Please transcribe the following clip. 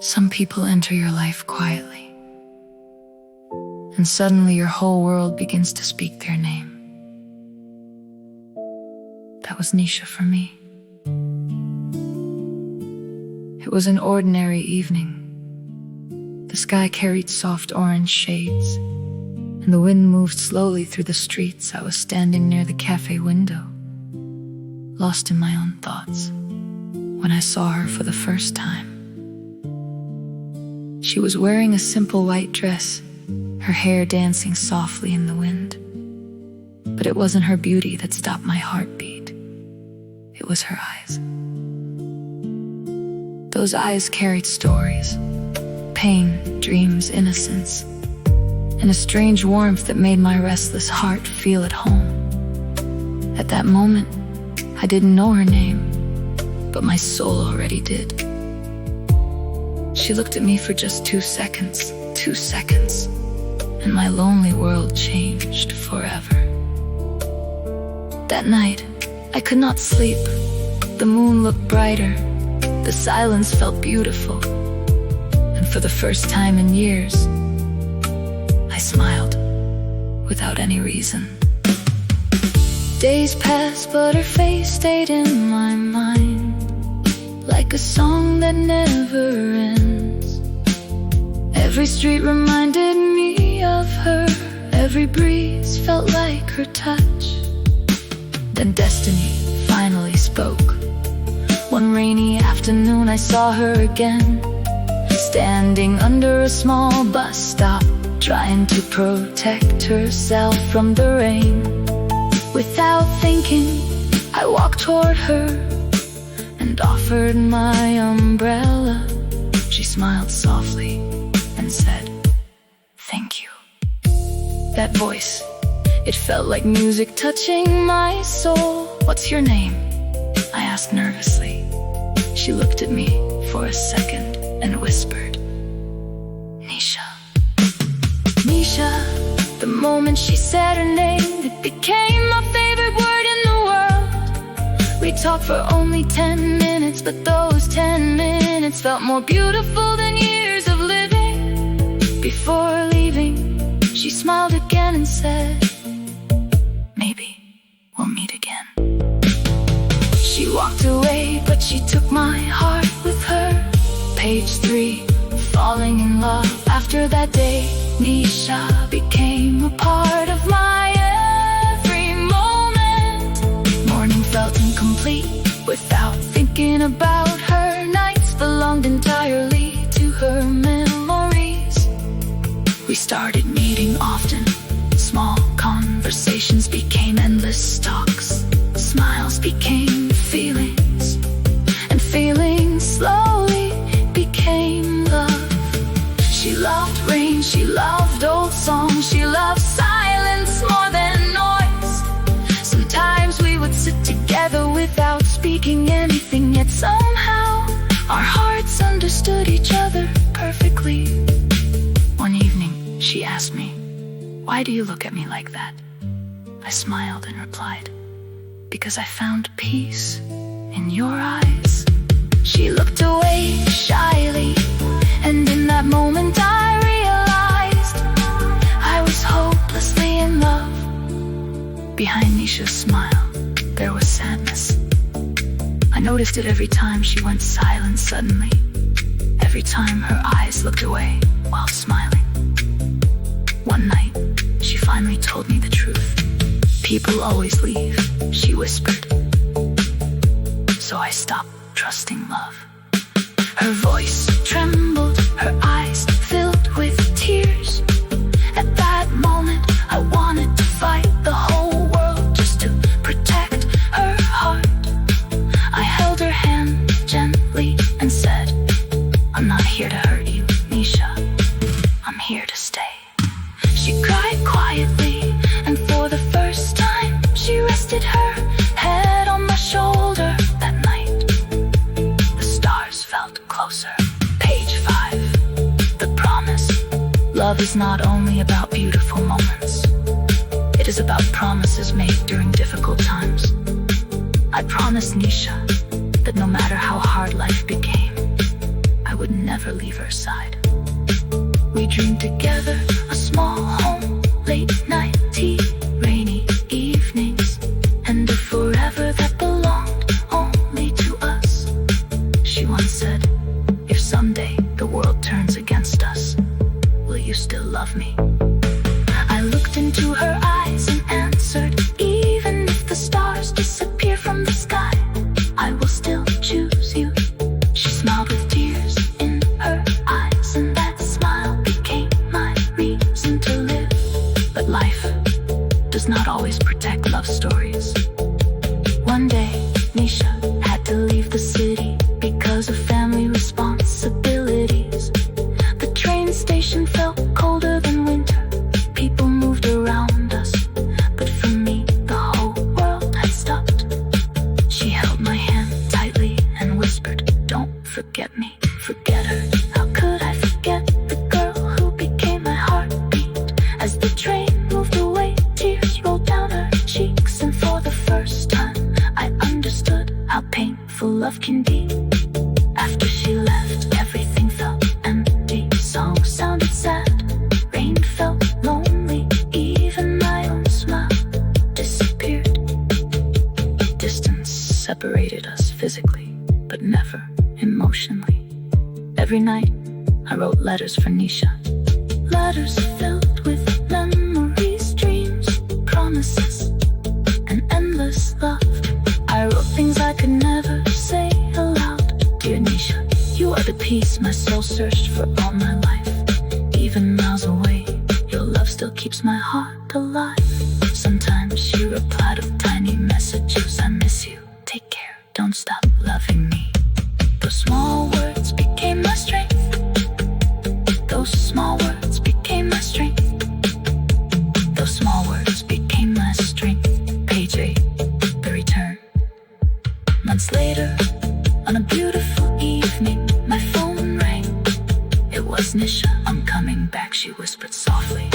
Some people enter your life quietly, and suddenly your whole world begins to speak their name. That was Nisha for me. It was an ordinary evening. The sky carried soft orange shades, and the wind moved slowly through the streets. I was standing near the cafe window, lost in my own thoughts, when I saw her for the first time. She was wearing a simple white dress, her hair dancing softly in the wind. But it wasn't her beauty that stopped my heartbeat. It was her eyes. Those eyes carried stories, pain, dreams, innocence, and a strange warmth that made my restless heart feel at home. At that moment, I didn't know her name, but my soul already did. She looked at me for just 2 seconds, and my lonely world changed forever. That night, I could not sleep. The moon looked brighter, the silence felt beautiful, and for the first time in years, I smiled without any reason. Days passed, but her face stayed in my mind, like a song that never ends. Every street reminded me of her, every breeze felt like her touch. Then destiny finally spoke. One rainy afternoon I saw her again, standing under a small bus stop, trying to protect herself from the rain. Without thinking, I walked toward her and offered my umbrella. She smiled softly and said, "Thank you." That voice, it felt like music touching my soul. "What's your name?" I asked nervously. She looked at me for a second and whispered, "Nisha." Nisha. The moment she said her name, it became my favorite word in the world. We talked for only 10 minutes, but those 10 minutes felt more beautiful than years of living. Before leaving, she smiled again and said, "Maybe we'll meet again." She walked away, but she took my heart with her. Page 3, falling in love. After that day, Nisha became a part of my every moment. Morning felt incomplete without thinking about her. Nights belonged entirely to her memories. We started meeting often. Small conversations became endless talks. Smiles became feelings, and feelings slowly became love. She loved rain, she loved old songs, she loved silence more than noise. Sometimes we would sit together without speaking anything, yet somehow our hearts understood each other perfectly. One evening, she asked me, "Why do you look at me like that?" I smiled and replied, "Because I found peace in your eyes." She looked away shyly, and in that moment I realized I was hopelessly in love. Behind Nisha's smile, there was sadness. I noticed it every time she went silent suddenly, every time her eyes looked away while smiling. One night, she finally told me the truth. "People always leave," she whispered. So I stopped trusting love. Her voice trembled, her eyes filled with tears. At that moment, I wanted to fight the whole world just to protect her heart. I held her hand gently and said, "I'm not here to hurt you, Nisha. I'm here to stay." She cried quietly, and for the first time, she rested her head on my shoulder. That night, the stars felt closer. Page 5, the promise. Love is not only about beautiful moments. It is about promises made during difficult times. I promised Nisha that no matter how hard life became, I would never leave her her side. We dreamed together, a small home, late night tea, rainy evenings, and a forever that belonged only to us. She once said, if someday the world turns against us, will you still love me? I looked into her eyes and answered, even if the stars disappear from the sky, I will still choose you. She smiled with tears in her eyes, and that smile became my reason to live. But life does not always protect love stories. One day, Nisha had to leave the city because of family responsibilities. The train station felt colder than winter. People moved around us, but for me, the whole world had stopped. She held my hand tightly and whispered, don't forget me, forget her. How could I forget the girl who became my heartbeat? As the train moved away, tears rolled down her cheeks, and for the first time, I understood how painful love can be. After she left, everything felt empty. Songs sounded sad, rain felt lonely, even my own smile disappeared. Distance separated us physically, but never emotionally. Every night, I wrote letters for Nisha. Letters filled with memories, dreams, promises, and endless love. I wrote things I could never say aloud. Dear Nisha, you are the peace my soul searched for all my life. Even miles away, your love still keeps my heart alive. Sometimes she replied with tiny messages, I miss you, take care, don't stop loving me. Those small words became my strength. Those small words became my strength. Those small words became my strength. Page 8, the return. Months later, on a beautiful evening, my phone rang. It was Nisha, I'm coming back, she whispered softly.